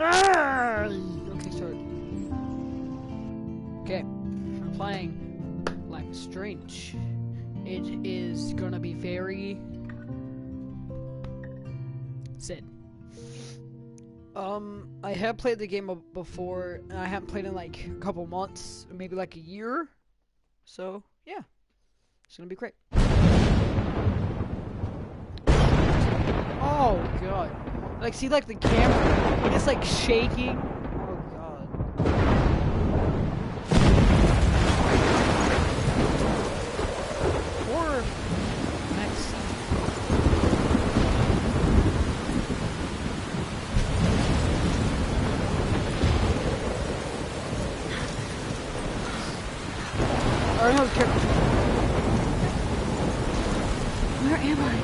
Ah! Okay, start. Okay, we're playing Life is Strange. It is gonna be very Sid. I have played the game before, and I haven't played in like a couple months, maybe like a year. So yeah, it's gonna be great. Oh god, like see like the camera, it's like shaking. Oh god. Or next. I don't know the character. Where am I?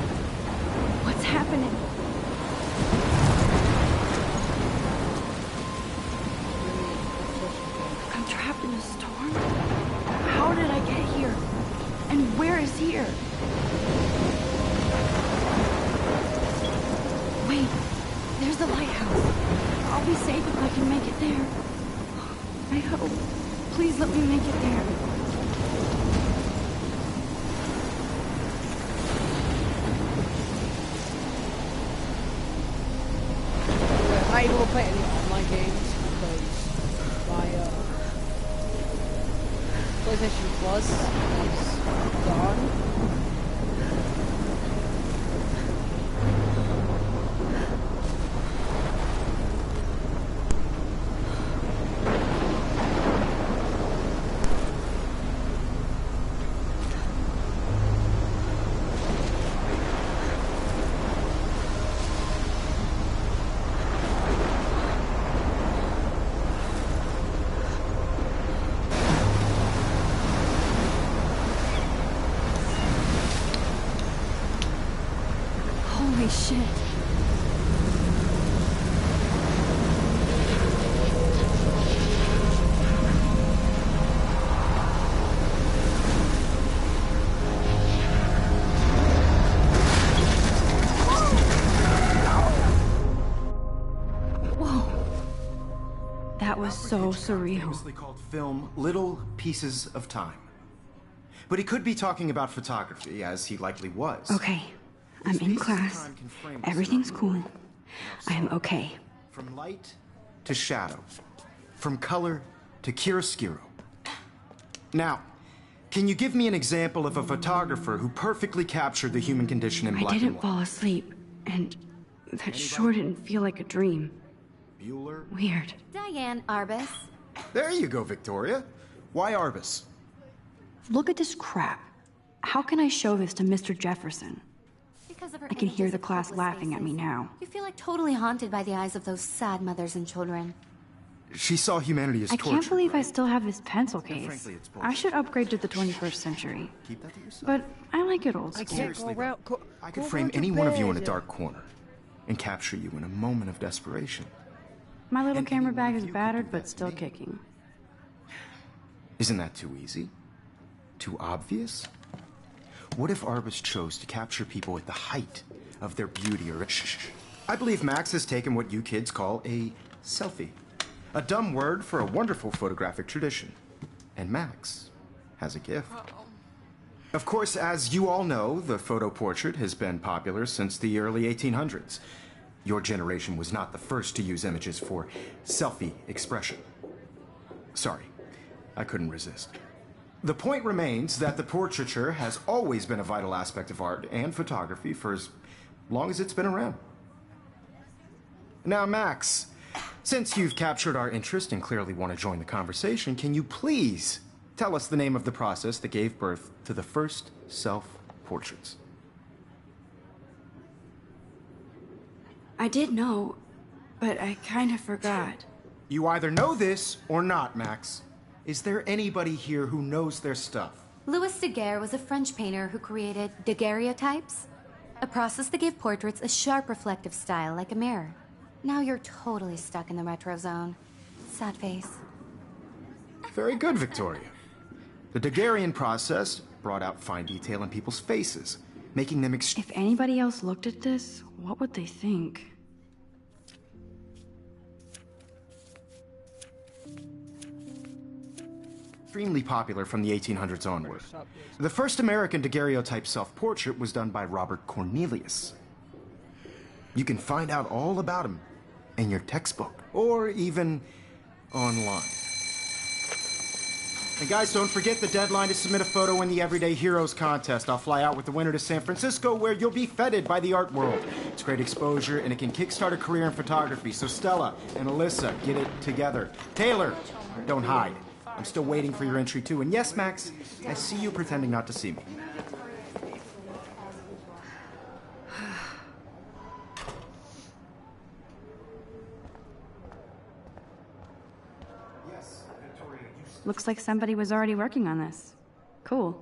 What's happening? I'm trapped in a storm? How did I get here? And where is here? Wait, there's the lighthouse. I'll be safe if I can make it there. I hope. Please let me make it there. I'm not able to play any online games because my PlayStation Plus is gone. Holy shit. Whoa. That was so surreal. Famously called film Little Pieces of Time. But he could be talking about photography, as he likely was. Okay, I'm in class. Everything's cool. I am okay. From light to shadow. From color to chiaroscuro. Now, can you give me an example of a photographer who perfectly captured the human condition in black I and didn't white? fall asleep, and that sure didn't feel like a dream. Bueller? Weird. Diane Arbus. There you go, Victoria. Why Arbus? Look at this crap. How can I show this to Mr. Jefferson? Because of her I can hear images the of class hopeless laughing at me faces. now. You feel like totally haunted by the eyes of those sad mothers and children. She saw humanity as I torture. can't believe I right? still have this pencil case. frankly, it's I bullshit. should upgrade to the 21st century. Keep that to yourself. But I like it old I school. can't go Seriously, around. I could frame any one of you in a dark corner and capture you in a moment of desperation. My little And camera any one bag of is you could battered, do but that still to me. kicking. Isn't that too easy? Too obvious? What if Arbus chose to capture people at the height of their beauty or... Shh. I believe Max has taken what you kids call a selfie. A dumb word for a wonderful photographic tradition. And Max has a gift. Of course, as you all know, the photo portrait has been popular since the early 1800s. Your generation was not the first to use images for selfie expression. Sorry, I couldn't resist. The point remains that the portraiture has always been a vital aspect of art and photography for as long as it's been around. Now, Max, since you've captured our interest and clearly want to join the conversation, can you please tell us the name of the process that gave birth to the first self-portraits? I did know, but I kind of forgot. You either know this or not, Max. Is there anybody here who knows their stuff? Louis Daguerre was a French painter who created daguerreotypes, a process that gave portraits a sharp reflective style like a mirror. Now you're totally stuck in the retro zone. Sad face. Very good, Victoria. The Daguerrean process brought out fine detail in people's faces, making them If anybody else looked at this, what would they think? extremely popular from the 1800s onward. Stop this. The first American daguerreotype self-portrait was done by Robert Cornelius. You can find out all about him in your textbook, or even online. And guys, don't forget the deadline to submit a photo in the Everyday Heroes contest. I'll fly out with the winner to San Francisco, where you'll be feted by the art world. It's great exposure, and it can kickstart a career in photography. So Stella and Alyssa, get it together. Taylor, don't hide. I'm still waiting for your entry, too. And yes, Max, I see you pretending not to see me. Looks like somebody was already working on this. Cool.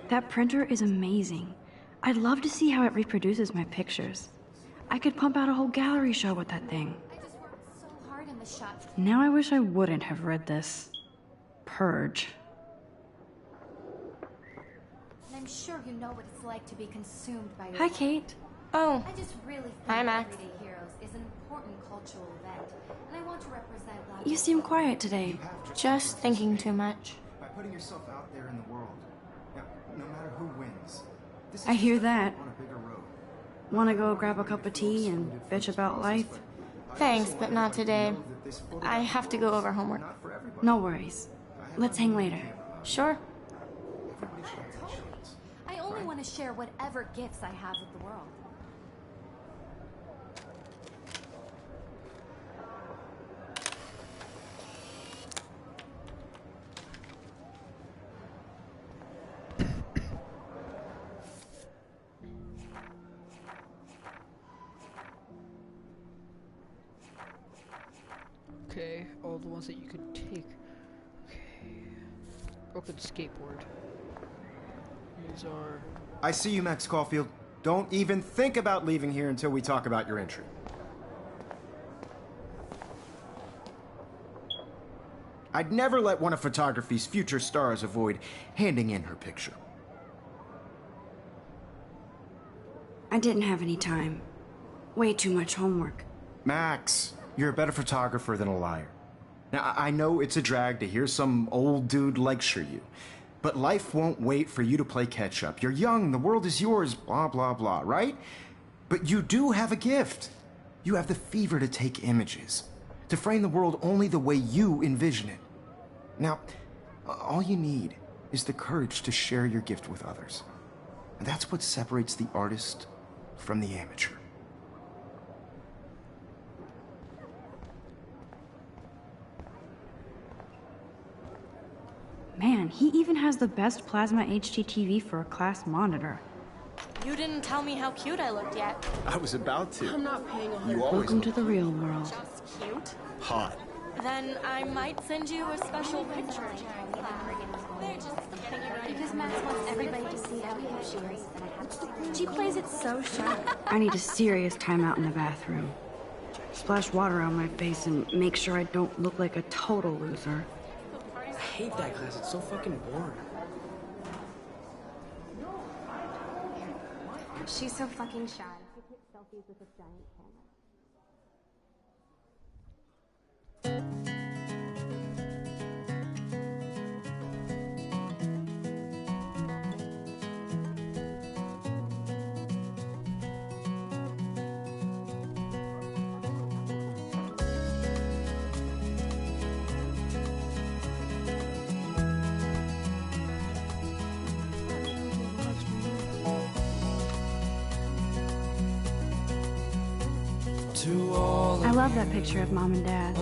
That printer is amazing. I'd love to see how it reproduces my pictures. I could pump out a whole gallery show with that thing. I just worked so hard in the shop. Now I wish I wouldn't have read this. Purge. And I'm sure you know what it's like to be consumed by your Hi, work. Kate. Oh, I just really think Hi, Max. Everyday Heroes is an important cultural event, and I want to represent Black You seem quiet today. just thinking too much. By putting yourself out there in the world. Now, no matter who wins, this is I hear just a that. step on a bigger road. Wanna go grab a cup of tea and bitch about life? Thanks, but not today. I have to go over homework. Not for everybody. No worries. Let's hang later. Sure. Everybody should have a chance. I only want to share whatever gifts I have with the world. Okay, all the ones that you could take. Okay. Broken skateboard. These are... I see you, Max Caulfield. Don't even think about leaving here until we talk about your entry. I'd never let one of photography's future stars avoid handing in her picture. I didn't have any time. Way too much homework. Max, you're a better photographer than a liar. Now, I know it's a drag to hear some old dude lecture you, but life won't wait for you to play catch-up. You're young, the world is yours, blah, blah, blah, right? But you do have a gift. You have the fever to take images, to frame the world only the way you envision it. Now, all you need is the courage to share your gift with others. And that's what separates the artist from the amateur. Man, he even has the best plasma HDTV for a class monitor. You didn't tell me how cute I looked yet. I was about to. I'm not paying a You always Welcome to the real world. Just cute? hot. Then I might send you a special picture. Because Max wants everybody to see how cute she is. She plays it so sharp. I need a serious timeout in the bathroom. Splash water on my face and make sure I don't look like a total loser. I hate that class. It's so fucking boring. She's so fucking shy. She takes selfies with a giant camera. I love that picture of Mom and Dad.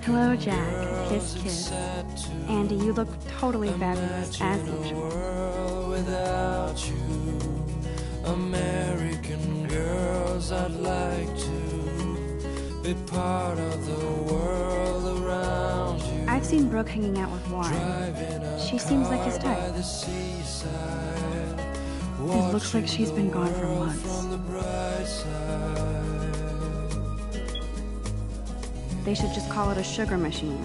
Hello, Jack. Kiss, kiss. Andy, you look totally fabulous, as usual. Without you, American girls, I'd like to be part of the world around you. I've seen Brooke hanging out with Warren. She seems like his type. It looks like she's been gone for months. They should just call it a sugar machine.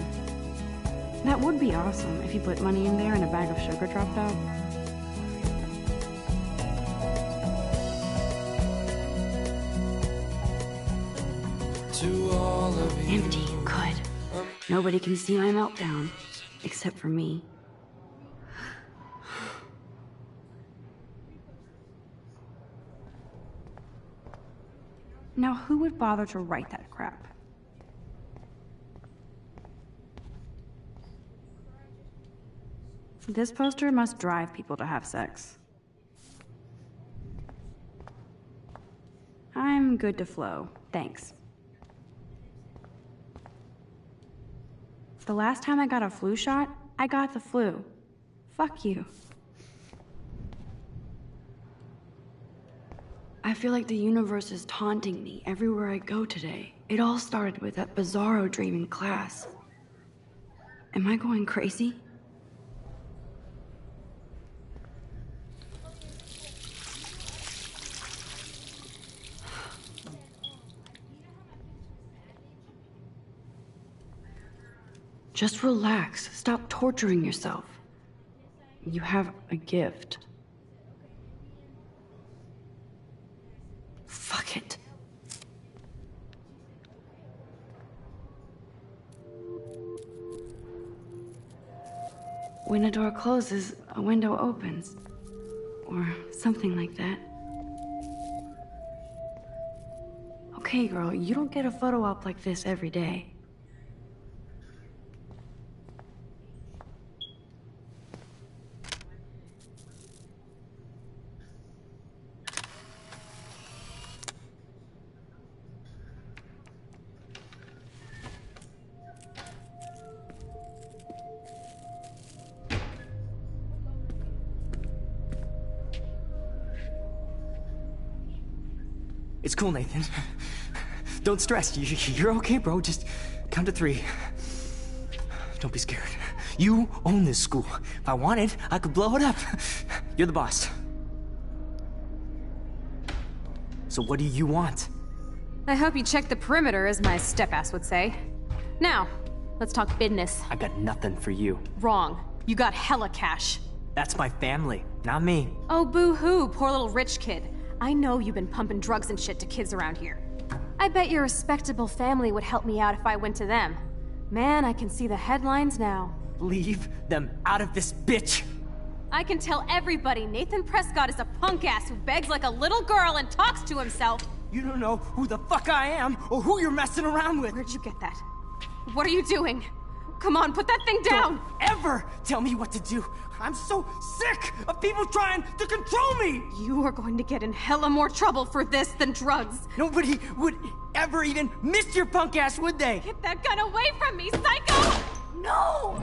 That would be awesome if you put money in there and a bag of sugar dropped out. To all of you, Empty, good. Nobody can see my meltdown, except for me. Now, who would bother to write that crap? This poster must drive people to have sex. I'm good to flow, thanks. The last time I got a flu shot, I got the flu. Fuck you. I feel like the universe is taunting me everywhere I go today. It all started with that bizarro dream in class. Am I going crazy? Just relax. Stop torturing yourself. You have a gift. Fuck it. When a door closes, a window opens. Or something like that. Okay, girl, you don't get a photo op like this every day. It's cool, Nathan. Don't stress. You're okay, bro. Just count to 3. Don't be scared. You own this school. If I wanted, I could blow it up. You're the boss. So what do you want? I hope you check the perimeter, as my step-ass would say. Now, let's talk business. I got nothing for you. Wrong. You got hella cash. That's my family, not me. Oh, boo-hoo, poor little rich kid. I know you've been pumping drugs and shit to kids around here. I bet your respectable family would help me out if I went to them. Man, I can see the headlines now. Leave them out of this bitch! I can tell everybody Nathan Prescott is a punk ass who begs like a little girl and talks to himself. You don't know who the fuck I am or who you're messing around with. Where'd you get that? What are you doing? Come on, put that thing down! Don't ever tell me what to do! I'm so sick of people trying to control me! You are going to get in hella more trouble for this than drugs. Nobody would ever even miss your punk ass, would they? Get that gun away from me, psycho! No!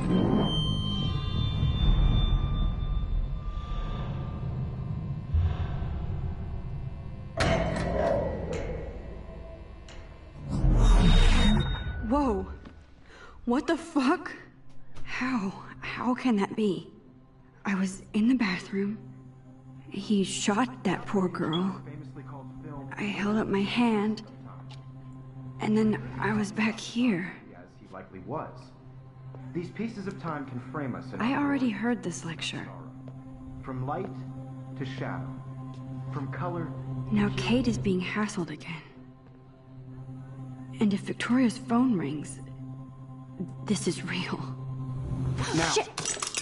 Whoa. What the fuck? How can that be? I was in the bathroom. He shot that poor girl. I held up my hand. And then I was back here. As he likely was. These pieces of time can frame us in I already heard this lecture. From light to shadow. From color. Now Kate is being hassled again. And if Victoria's phone rings, this is real. Now, Shit.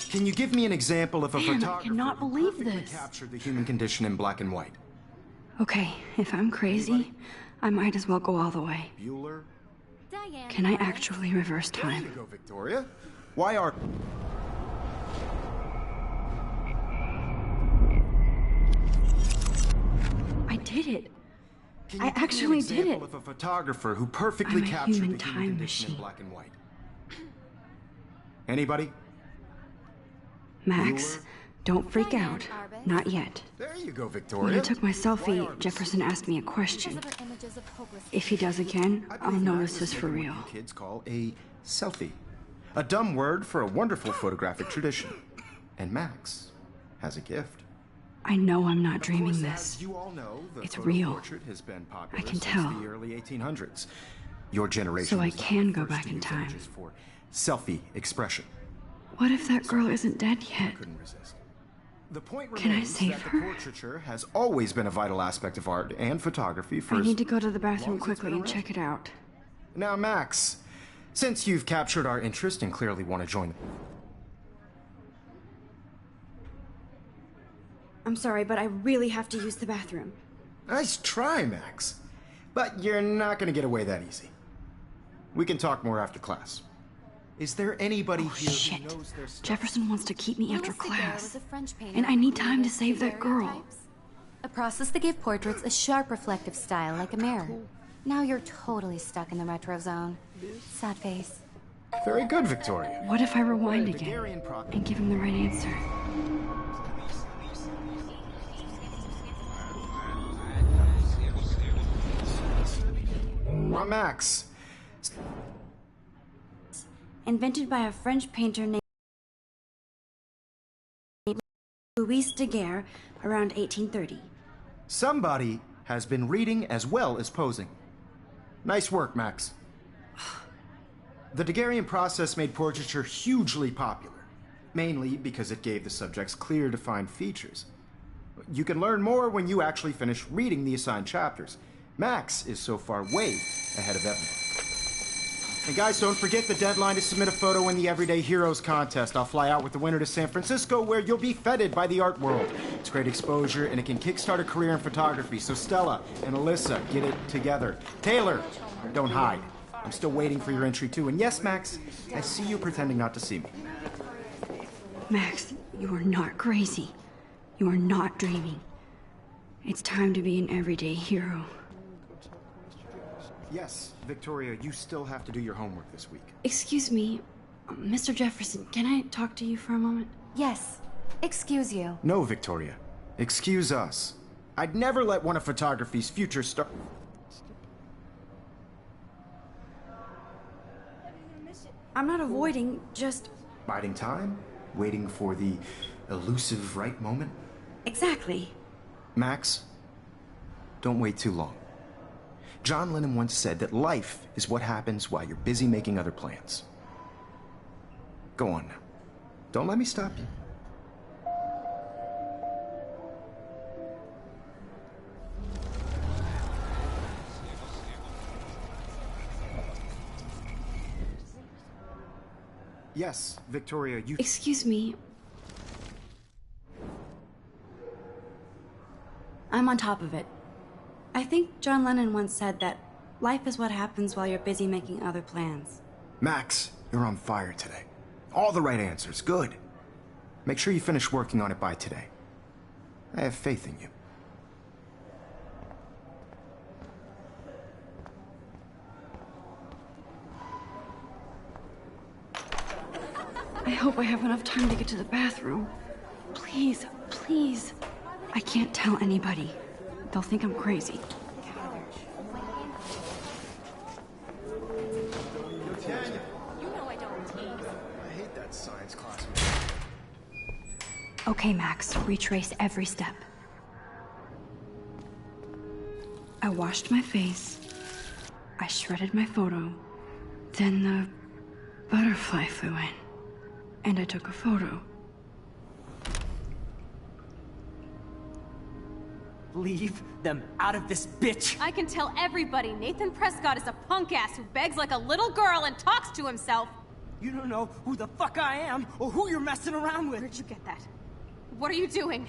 Can you give me an example of a Man, I photographer cannot who believe perfectly this. captured the human condition in black and white? Okay, if I'm crazy, I might as well go all the way. Bueller? Diane. Can I actually reverse There you time? go, Victoria. Why are... I did it. Can I you give me an actually did example it. of a photographer who perfectly I'm a captured human the human time condition in machine. black and white? Anybody? Max, Bueller? don't freak Diane out. Arbus. Not yet. There you go, When Victoria. I took my Why selfie, Arbus? Jefferson asked me a question. Because of her images of hopeless If he does again, I I'll believe know Max this is for taken real. what you kids call a selfie. A dumb word for a wonderful photographic tradition. And Max has a gift. I know I'm not Of dreaming course, this. as you all know, the It's photo real. portrait has been popular I can since tell. the early 1800s. Your generation So I was not can the go first back to in use time. images for selfie expression. What if that girl isn't dead yet? Couldn't resist. The point Can I remains save that her? the portraiture has always been a vital aspect of art and photography for I as need to go to the long bathroom as it's quickly been and around. check it out. Now, Max, Since you've captured our interest and clearly want to join... I'm sorry, but I really have to use the bathroom. Nice try, Max. But you're not gonna get away that easy. We can talk more after class. Is there anybody here Shit. who knows their stuff? Jefferson wants to keep me after Louis Daguerre class. was a French painter And I who need time to created save that girl. daguerreotypes, a process that gave portraits a sharp reflective style like a mirror. Now you're totally stuck in the retro zone. Sad face. Very good, Victoria. What if I rewind again Daguerrean pro- and give him the right answer? Max. Invented by a French painter named Louis Daguerre around 1830. Somebody has been reading as well as posing. Nice work, Max. The Daguerrean process made portraiture hugely popular, mainly because it gave the subjects clear, defined features. You can learn more when you actually finish reading the assigned chapters. Max is so far way ahead of everyone. And guys, don't forget the deadline to submit a photo in the Everyday Heroes contest. I'll fly out with the winner to San Francisco, where you'll be feted by the art world. It's great exposure, and it can kickstart a career in photography. So Stella and Alyssa, get it together. Taylor, don't hide. I'm still waiting for your entry too. And yes, Max, I see you pretending not to see me. Max, you are not crazy. You are not dreaming. It's time to be an everyday hero. Yes, Victoria, you still have to do your homework this week. Excuse me, Mr. Jefferson, can I talk to you for a moment? Yes. Excuse you. No, Victoria. Excuse us. I'd never let one of photography's future stars... I'm not avoiding, just... Biding time? Waiting for the elusive right moment? Exactly. Max, don't wait too long. John Lennon once said that life is what happens while you're busy making other plans. Go on now. Don't let me stop you. Yes, Victoria, you... Excuse me. I'm on top of it. I think John Lennon once said that life is what happens while you're busy making other plans. Max, you're on fire today. All the right answers. Good. Make sure you finish working on it by today. I have faith in you. I hope I have enough time to get to the bathroom. Please, please. I can't tell anybody. They'll think I'm crazy. I hate that science class. Okay, Max, retrace every step. I washed my face. I shredded my photo. Then the butterfly flew in. And I took a photo. Leave them out of this bitch! I can tell everybody Nathan Prescott is a punk ass who begs like a little girl and talks to himself. You don't know who the fuck I am or who you're messing around with. Where'd you get that? What are you doing?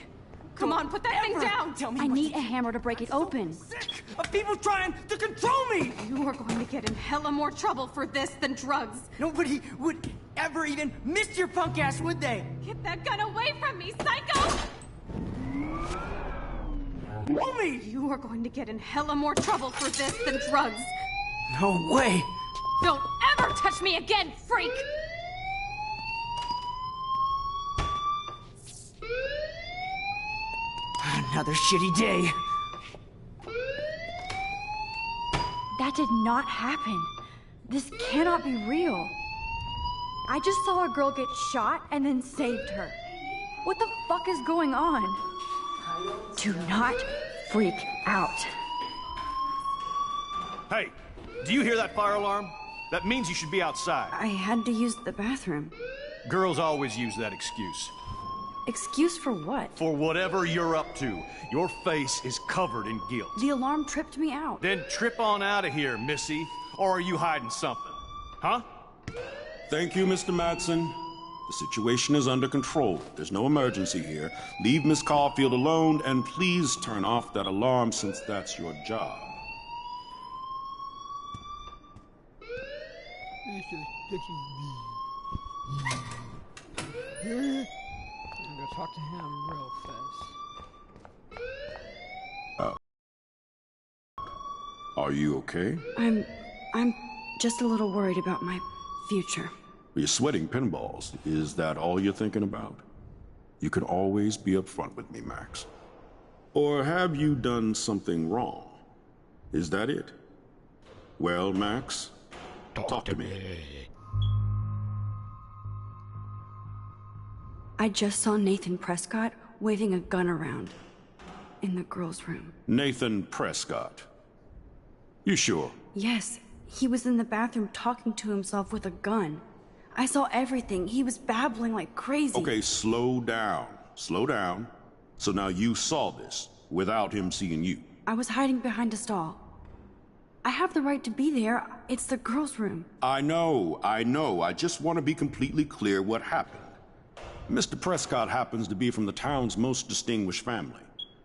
Come on, put that thing down! Tell me I what need to a hammer to break it open. sick of people trying to control me! You are going to get in hella more trouble for this than drugs. Nobody would ever even miss your punk ass, would they? Get that gun away from me, psycho! Hold me! You are going to get in hella more trouble for this than drugs. No way! Don't ever touch me again, freak! Another shitty day. That did not happen. This cannot be real. I just saw a girl get shot and then saved her. What the fuck is going on? Do not freak out. Hey, do you hear that fire alarm? That means you should be outside. I had to use the bathroom. Girls always use that excuse. Excuse for what? For whatever you're up to, your face is covered in guilt. The alarm tripped me out. Then trip on out of here, Missy. Or are you hiding something? Huh? Thank you, Mr. Madsen. The situation is under control. There's no emergency here. Leave Miss Caulfield alone, and please turn off that alarm since that's your job. I'm gonna talk to him real fast. Are you okay? I'm just a little worried about my future. You're sweating pinballs. Is that all you're thinking about? You can always be upfront with me, Max. Or have you done something wrong? Is that it? Well, Max, talk to me. I just saw Nathan Prescott waving a gun around in the girls' room. Nathan Prescott. You sure? Yes, he was in the bathroom talking to himself with a gun. I saw everything. He was babbling like crazy. Okay, slow down. Slow down. So now you saw this without him seeing you. I was hiding behind a stall. I have the right to be there. It's the girls' room. I know. I just want to be completely clear what happened. Mr. Prescott happens to be from the town's most distinguished family,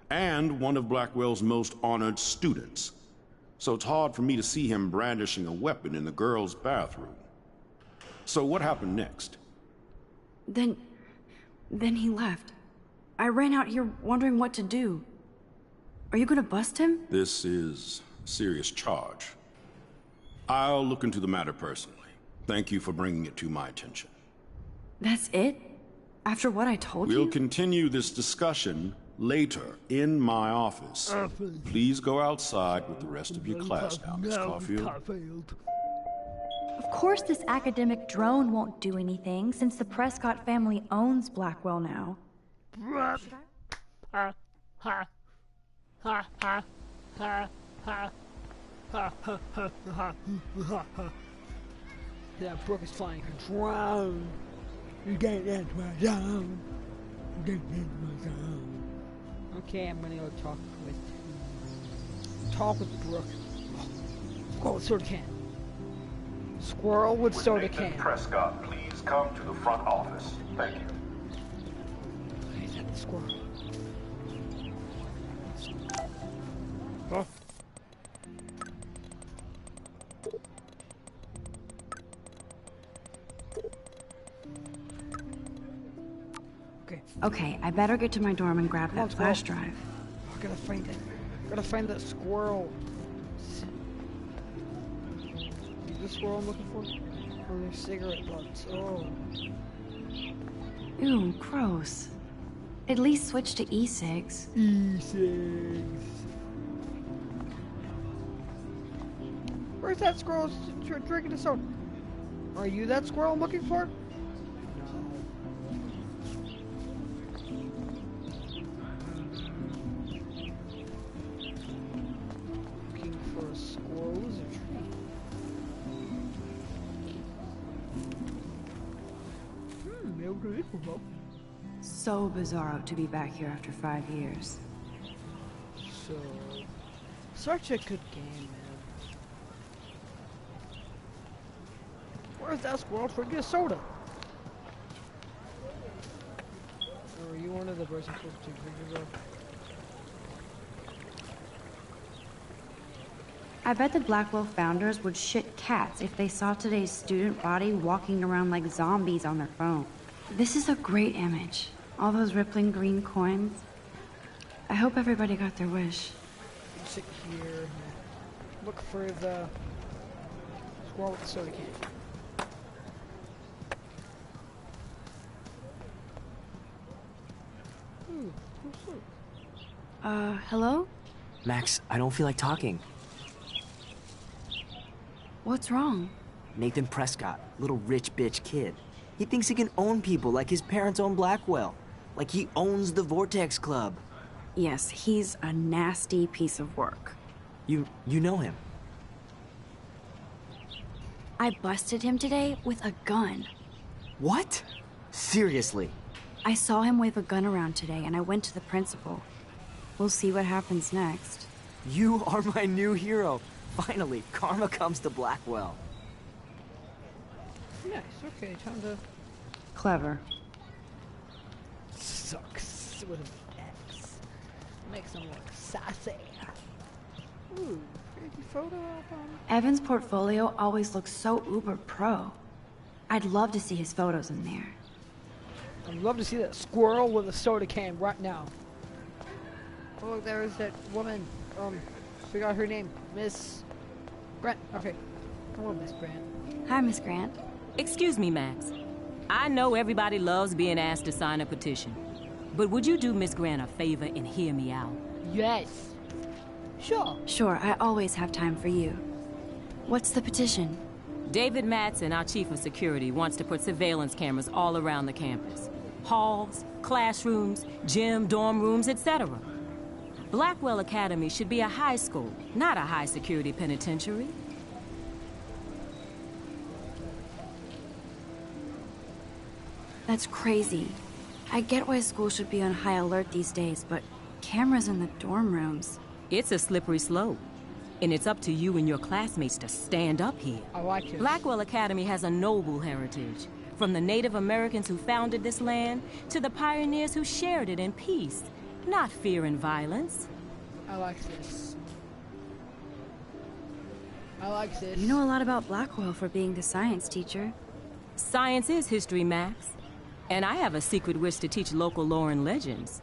and one of Blackwell's most honored students. So it's hard for me to see him brandishing a weapon in the girls' bathroom. So what happened next? Then he left. I ran out here wondering what to do. Are you gonna bust him? This is a serious charge. I'll look into the matter personally. Thank you for bringing it to my attention. That's it? After what I told you? We'll continue this discussion later in my office. Please go outside with the rest of your class now, Miss Caulfield. Of course this academic drone won't do anything, since the Prescott family owns Blackwell now. That Brooke is flying a drone. You can't dance my drone. You can't dance my drone. Okay, I'm gonna go talk with Brooke. Squirrel with soda can. Squirrel with soda can. Nathan Prescott, please come to the front office. Thank you. He's at the squirrel. Huh? Okay, I better get to my dorm and grab that flash drive. I gotta find it. Gotta find that squirrel. Is this squirrel I'm looking for? Or there's cigarette butts. Oh. Ew, gross. At least switch to e-cigs. E-cigs. Where's that squirrel drinking a soda? Are you that squirrel I'm looking for? So bizarro to be back here after 5 years. So, such a good game, man. Where's that squirrel drinking a soda? Or are you one of the persons supposed to drink as well? I bet the Blackwell founders would shit cats if they saw today's student body walking around like zombies on their phone. This is a great image. All those rippling green coins. I hope everybody got their wish. Sit here. Look for the squirrel with the soda can. Hello? Max, I don't feel like talking. What's wrong? Nathan Prescott, little rich bitch kid. He thinks he can own people like his parents own Blackwell. Like he owns the Vortex Club. Yes, he's a nasty piece of work. You know him? I busted him today with a gun. What? Seriously? I saw him wave a gun around today and I went to the principal. We'll see what happens next. You are my new hero. Finally, karma comes to Blackwell. Nice. Okay, time to Clever. sucks with an X. Makes them look sassy. Ooh, pretty photo album. Evan's portfolio always looks so uber pro. I'd love to see his photos in there. I'd love to see that squirrel with a soda can right now. Oh, look, there's that woman. Forgot her name. Miss Grant. Okay. Hello, Miss Grant. Hi, Miss Grant. Excuse me, Max. I know everybody loves being asked to sign a petition. But would you do Miss Grant a favor and hear me out? Yes. Sure. Sure, I always have time for you. What's the petition? David Matson, our chief of security, wants to put surveillance cameras all around the campus. Halls, classrooms, gym, dorm rooms, etc. Blackwell Academy should be a high school, not a high-security penitentiary. That's crazy. I get why school should be on high alert these days, but cameras in the dorm rooms. It's a slippery slope. And it's up to you and your classmates to stand up here. I like it. Blackwell Academy has a noble heritage. From the Native Americans who founded this land, to the pioneers who shared it in peace, not fear and violence. I like this. I like this. You know a lot about Blackwell for being the science teacher. Science is history, Max. And I have a secret wish to teach local lore and legends.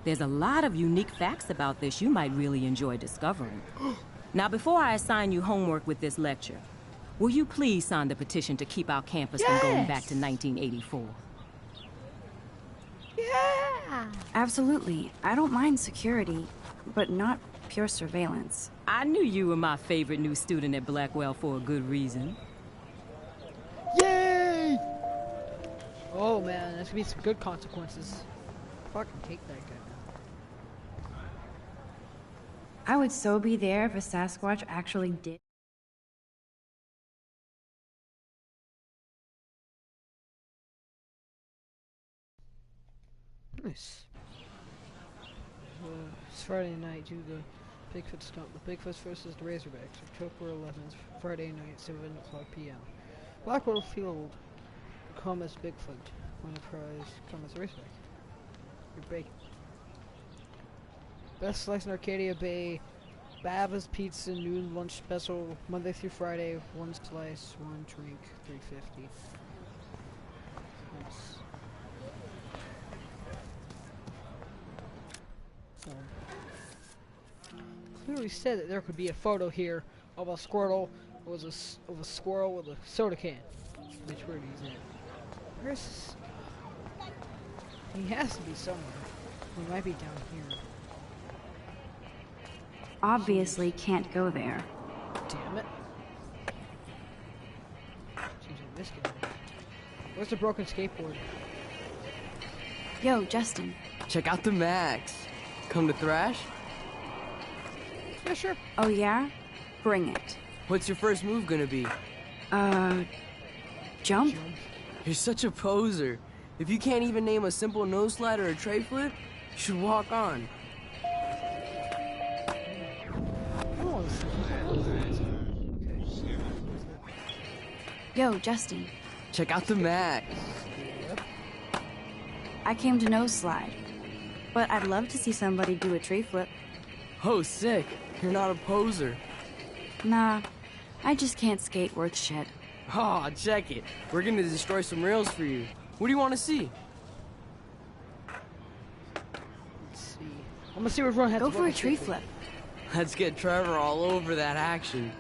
There's a lot of unique facts about this you might really enjoy discovering. Now, before I assign you homework with this lecture, will you please sign the petition to keep our campus from going back to 1984? Yeah! Absolutely. I don't mind security, but not pure surveillance. I knew you were my favorite new student at Blackwell for a good reason. Yay! Oh man, there's gonna be some good consequences. Fucking hate that guy. I would so be there if a Sasquatch actually did. Nice. It's Friday night, do the Bigfoot stump. The Bigfoots versus the Razorbacks, October 11th, Friday night, 7 o'clock p.m. Blackwell Field, come as Bigfoot. Win a prize, come as Razorback. You're bacon. Best Slice in Arcadia Bay, Baba's Pizza noon lunch special, Monday through Friday, 1 slice, 1 drink, $3.50. Nice. Clearly said that there could be a photo here of a squirrel of a squirrel with a soda can. Which word he's in? Where's? He has to be somewhere. He might be down here. Obviously can't go there. Damn it. Seems like this guy. Where's the broken skateboard? Yo, Justin. Check out the Max. Come to thrash? Yeah, sure. Oh yeah? Bring it. What's your first move gonna be? Jump? You're such a poser. If you can't even name a simple nose slide or a tray flip, you should walk on. Yo, Justin. Check out the Max. I came to nose slide, but I'd love to see somebody do a tree flip. Oh, sick. You're not a poser. Nah, I just can't skate worth shit. Aw, check it. We're gonna destroy some rails for you. What do you want to see? Let's see. I'm gonna see what everyone has Go to for a work tree with. flip. Let's get Trevor all over that action.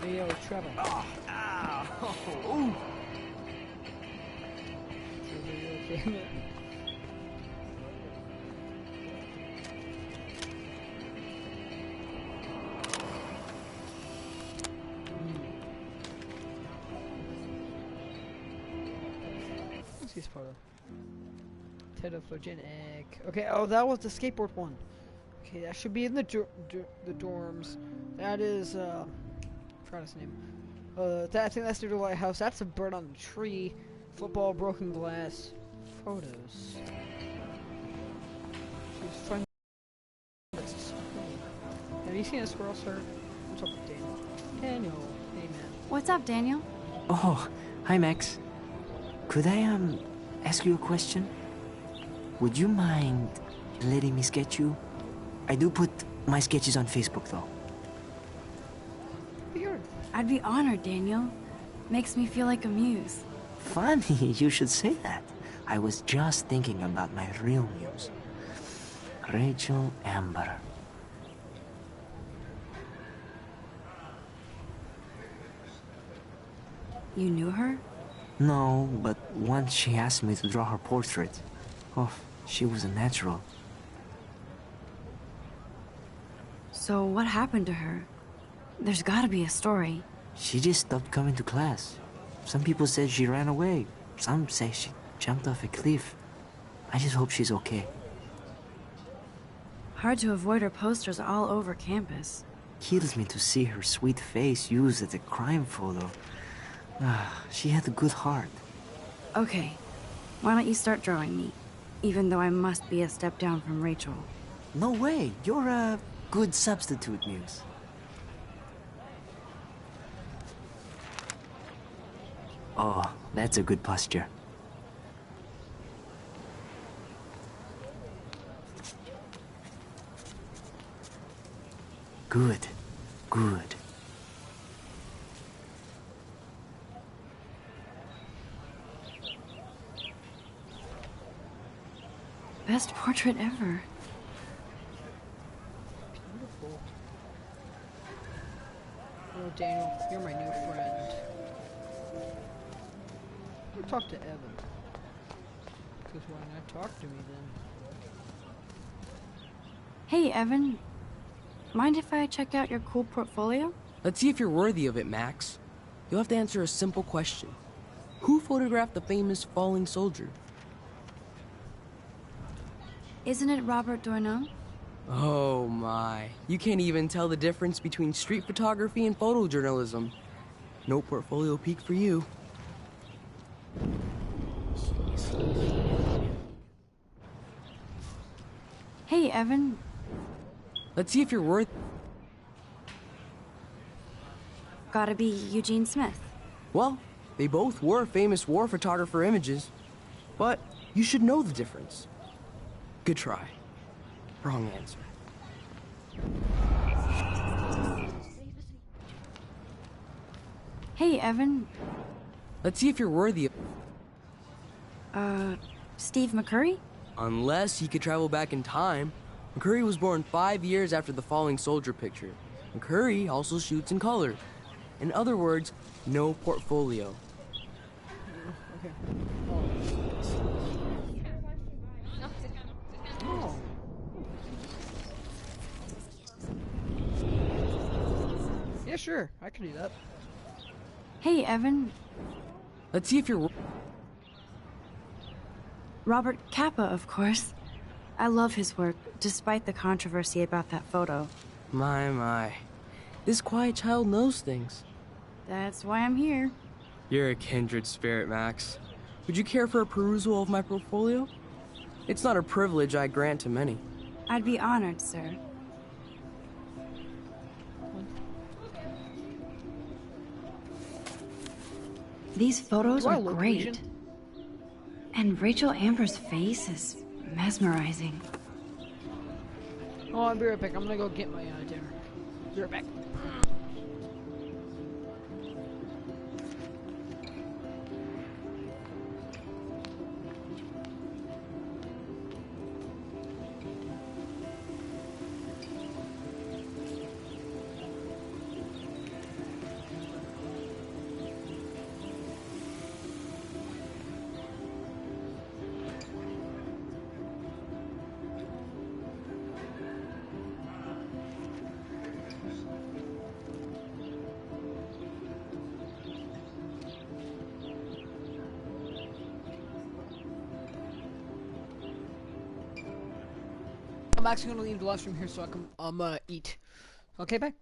Hey, yo, Trevor. Oh, ow. Ooh. Damn it. What's his photo? Tedophogenic. Okay, oh, that was the skateboard one. Okay, that should be in the dorms. That is, I forgot his name. I think that's the lighthouse. That's a bird on the tree. Football, broken glass. Photos. She's friend. Have you seen a squirrel, sir? What's up with Daniel? Daniel, hey man. What's up, Daniel? Oh, hi, Max. Could I, ask you a question? Would you mind letting me sketch you? I do put my sketches on Facebook, though. Weird. I'd be honored, Daniel. Makes me feel like a muse. Funny you should say that. I was just thinking about my real muse. Rachel Amber. You knew her? No, but once she asked me to draw her portrait. Oh, she was a natural. So what happened to her? There's gotta be a story. She just stopped coming to class. Some people said she ran away. Some say she jumped off a cliff. I just hope she's okay. Hard to avoid her posters all over campus. Kills me to see her sweet face used as a crime photo. She had a good heart. Okay, why don't you start drawing me? Even though I must be a step down from Rachel. No way, you're a good substitute, Muse. Oh, that's a good posture. Good, good. Best portrait ever. Beautiful. Oh, Daniel, you're my new friend. Go talk to Evan. Because why not talk to me then? Hey, Evan. Mind if I check out your cool portfolio? Let's see if you're worthy of it, Max. You'll have to answer a simple question. Who photographed the famous falling soldier? Isn't it Robert Doisneau? Oh my. You can't even tell the difference between street photography and photojournalism. No portfolio peek for you. Hey, Evan. Let's see if you're worth... Gotta be Eugene Smith. Well, they both were famous war photographer images. But you should know the difference. Good try. Wrong answer. Hey, Evan. Let's see if you're worthy of... Steve McCurry? Unless he could travel back in time. McCurry was born 5 years after the falling soldier picture. McCurry also shoots in color. In other words, no portfolio. Okay. Oh. Yeah, sure. I can do that. Hey, Evan. Let's see if you're... Robert Capa, of course. I love his work, despite the controversy about that photo. My. This quiet child knows things. That's why I'm here. You're a kindred spirit, Max. Would you care for a perusal of my portfolio? It's not a privilege I grant to many. I'd be honored, sir. These photos are great. Asian? And Rachel Amber's face is mesmerizing. Oh, I'll be right back. I'm gonna go get my dinner. Be right back. I'm actually gonna leave the live stream here so I can eat. Okay, bye.